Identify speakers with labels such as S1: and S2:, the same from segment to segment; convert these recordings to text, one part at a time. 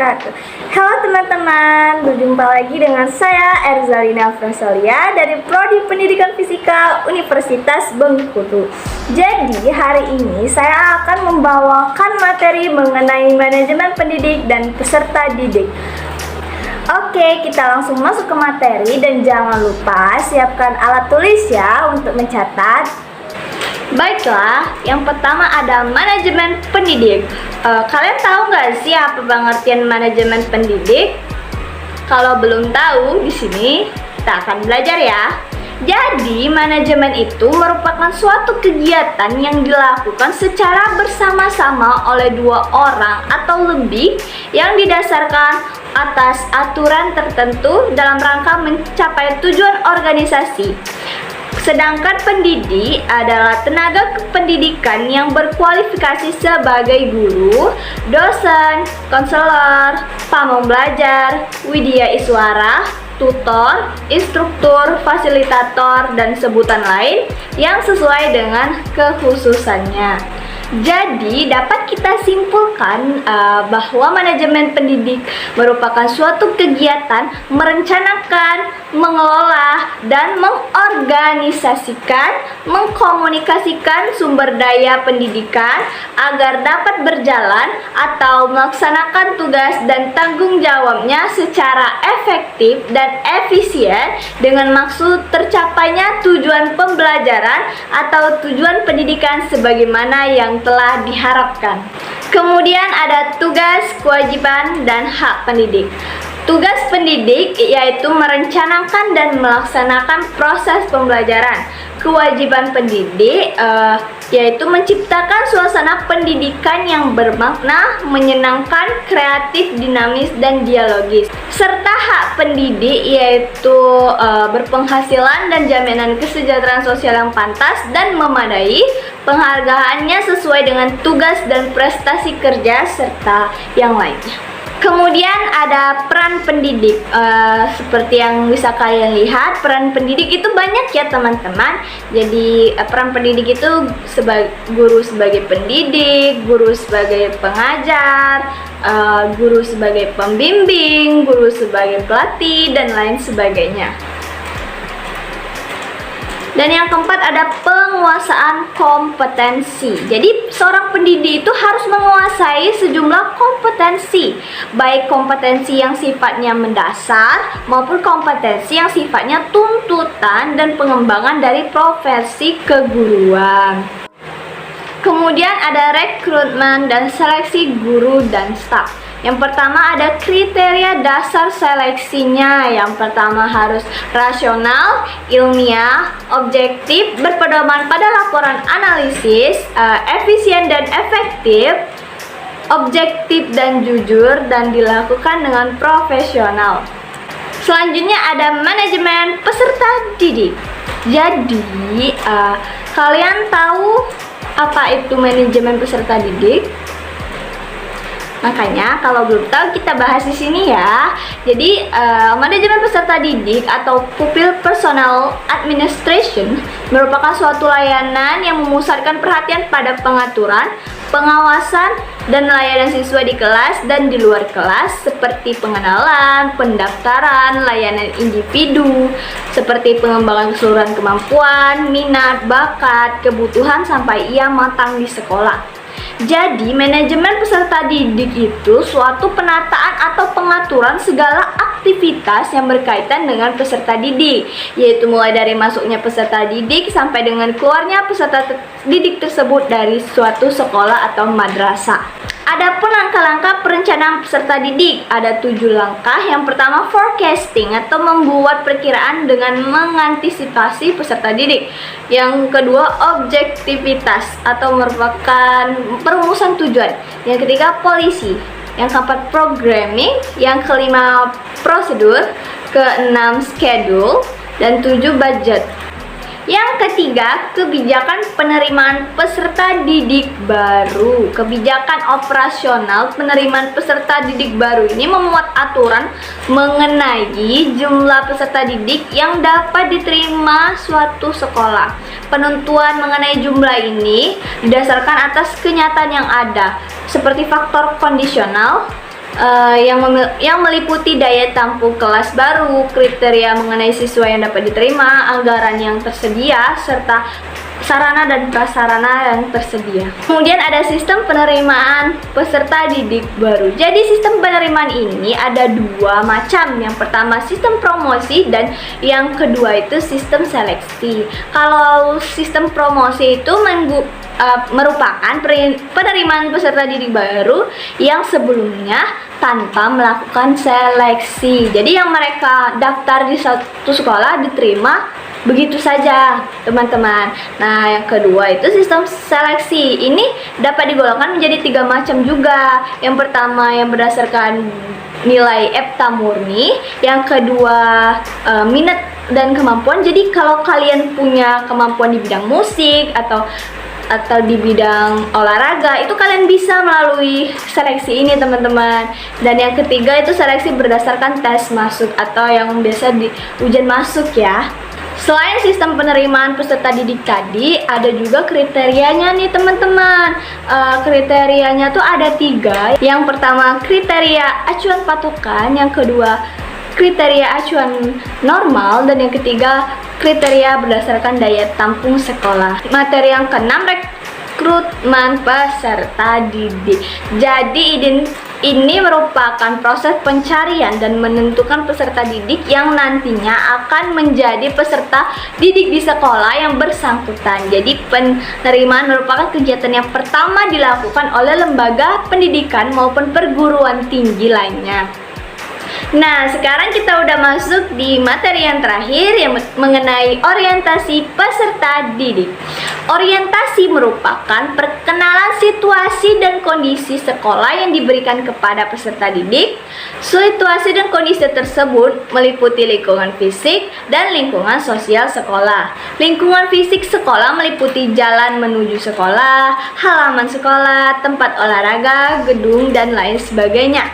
S1: wabarakatuh. Halo teman-teman, berjumpa lagi dengan saya Erzalina Frasolia dari Prodi Pendidikan Fisika Universitas Bengkulu. Jadi hari ini saya akan membawakan materi mengenai manajemen pendidik dan peserta didik. Oke, kita langsung masuk ke materi dan jangan lupa siapkan alat tulis ya untuk mencatat. Baiklah, yang pertama ada manajemen pendidik. Kalian tahu nggak sih apa pengertian manajemen pendidik? Kalau belum tahu, di sini kita akan belajar ya. Jadi, manajemen itu merupakan suatu kegiatan yang dilakukan secara bersama-sama oleh dua orang atau lebih yang didasarkan atas aturan tertentu dalam rangka mencapai tujuan organisasi. Sedangkan pendidik adalah tenaga pendidikan yang berkualifikasi sebagai guru, dosen, konselor, pamong belajar, widya iswara, tutor, instruktur, fasilitator, dan sebutan lain yang sesuai dengan kekhususannya. Jadi dapat kita simpulkan bahwa manajemen pendidik merupakan suatu kegiatan merencanakan, mengelola, dan mengorganisasikan, mengkomunikasikan sumber daya pendidikan agar dapat berjalan atau melaksanakan tugas dan tanggung jawabnya secara efektif dan efisien dengan maksud tercapainya tujuan pembelajaran atau tujuan pendidikan sebagaimana yang telah diharapkan. Kemudian ada tugas, kewajiban, dan hak pendidik. Tugas pendidik yaitu merencanakan dan melaksanakan proses pembelajaran. Kewajiban pendidik yaitu menciptakan suasana pendidikan yang bermakna, menyenangkan, kreatif, dinamis, dan dialogis. Serta hak pendidik yaitu berpenghasilan dan jaminan kesejahteraan sosial yang pantas dan memadai, penghargaannya sesuai dengan tugas dan prestasi kerja, serta yang lainnya. Kemudian ada peran pendidik. Seperti yang bisa kalian lihat, peran pendidik itu banyak ya teman-teman. Jadi peran pendidik itu guru sebagai pendidik, guru sebagai pengajar, guru sebagai pembimbing, guru sebagai pelatih, dan lain sebagainya. Dan yang keempat ada penguasaan kompetensi. Jadi seorang pendidik itu harus menguasai sejumlah kompetensi, baik kompetensi yang sifatnya mendasar maupun kompetensi yang sifatnya tuntutan dan pengembangan dari profesi keguruan. Kemudian ada rekrutmen dan seleksi guru dan staf. Yang pertama ada kriteria dasar seleksinya. Yang pertama harus rasional, ilmiah, objektif, berpedoman pada laporan analisis, efisien dan efektif, objektif dan jujur, dan dilakukan dengan profesional. Selanjutnya ada manajemen peserta didik. Jadi, kalian tahu apa itu manajemen peserta didik? Makanya kalau belum tahu kita bahas di sini ya. Jadi manajemen peserta didik atau pupil personal administration merupakan suatu layanan yang memusatkan perhatian pada pengaturan, pengawasan, dan layanan siswa di kelas dan di luar kelas seperti pengenalan, pendaftaran, layanan individu, seperti pengembangan keseluruhan kemampuan, minat, bakat, kebutuhan sampai ia matang di sekolah. Jadi, manajemen peserta didik itu suatu penataan atau pengaturan segala aktivitas yang berkaitan dengan peserta didik, yaitu mulai dari masuknya peserta didik sampai dengan keluarnya peserta didik tersebut dari suatu sekolah atau madrasah. Adapun langkah-langkah perencanaan peserta didik, ada 7 langkah. Yang pertama forecasting atau membuat perkiraan dengan mengantisipasi peserta didik. Yang kedua objektivitas atau merupakan perumusan tujuan. Yang ketiga polisi. Yang keempat programming. Yang kelima prosedur. Keenam schedule. Dan 7 budget. Yang ketiga, kebijakan penerimaan peserta didik baru. Kebijakan operasional penerimaan peserta didik baru ini memuat aturan mengenai jumlah peserta didik yang dapat diterima suatu sekolah. Penentuan mengenai jumlah ini didasarkan atas kenyataan yang ada, seperti faktor kondisional, yang meliputi daya tampung kelas baru, kriteria mengenai siswa yang dapat diterima, anggaran yang tersedia, serta sarana dan prasarana yang tersedia. Kemudian ada sistem penerimaan peserta didik baru. Jadi sistem penerimaan ini ada dua macam. Yang pertama sistem promosi dan yang kedua itu sistem seleksi. Kalau sistem promosi itu merupakan penerimaan peserta didik baru yang sebelumnya tanpa melakukan seleksi. Jadi yang mereka daftar di satu sekolah diterima begitu saja, teman-teman. Nah, yang kedua itu sistem seleksi. Ini dapat digolongkan menjadi 3 macam juga. Yang pertama yang berdasarkan nilai EPTA murni, yang kedua minat dan kemampuan. Jadi kalau kalian punya kemampuan di bidang musik atau di bidang olahraga, itu kalian bisa melalui seleksi ini, teman-teman. Dan yang ketiga itu seleksi berdasarkan tes masuk atau yang biasa di ujian masuk ya. Selain sistem penerimaan peserta didik tadi, ada juga kriterianya nih teman-teman. Kriterianya tuh ada 3. Yang pertama kriteria acuan patokan, yang kedua kriteria acuan normal, dan yang ketiga kriteria berdasarkan daya tampung sekolah. Materi yang keenam, rekrutmen peserta didik. Jadi ini merupakan proses pencarian dan menentukan peserta didik yang nantinya akan menjadi peserta didik di sekolah yang bersangkutan. Jadi penerimaan merupakan kegiatan yang pertama dilakukan oleh lembaga pendidikan maupun perguruan tinggi lainnya. Nah, sekarang kita udah masuk di materi yang terakhir yang mengenai orientasi peserta didik. Orientasi merupakan perkenalan situasi dan kondisi sekolah yang diberikan kepada peserta didik. Situasi dan kondisi tersebut meliputi lingkungan fisik dan lingkungan sosial sekolah. Lingkungan fisik sekolah meliputi jalan menuju sekolah, halaman sekolah, tempat olahraga, gedung, dan lain sebagainya.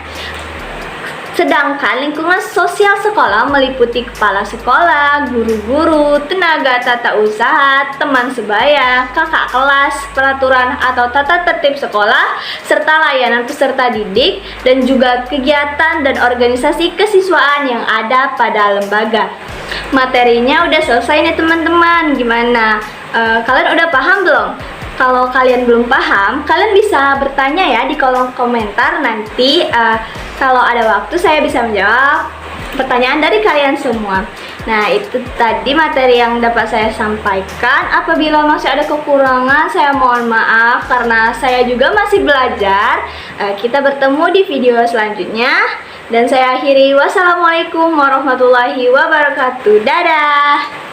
S1: Sedangkan lingkungan sosial sekolah meliputi kepala sekolah, guru-guru, tenaga tata usaha, teman sebaya, kakak kelas, peraturan atau tata tertib sekolah, serta layanan peserta didik, dan juga kegiatan dan organisasi kesiswaan yang ada pada lembaga. Materinya udah selesai nih teman-teman. Gimana? Kalian udah paham belum? Kalau kalian belum paham, kalian bisa bertanya ya di kolom komentar. Nanti kalau ada waktu saya bisa menjawab pertanyaan dari kalian semua. Nah, itu tadi materi yang dapat saya sampaikan. Apabila masih ada kekurangan, saya mohon maaf karena saya juga masih belajar. Kita bertemu di video selanjutnya. Dan saya akhiri, wassalamualaikum warahmatullahi wabarakatuh. Dadah.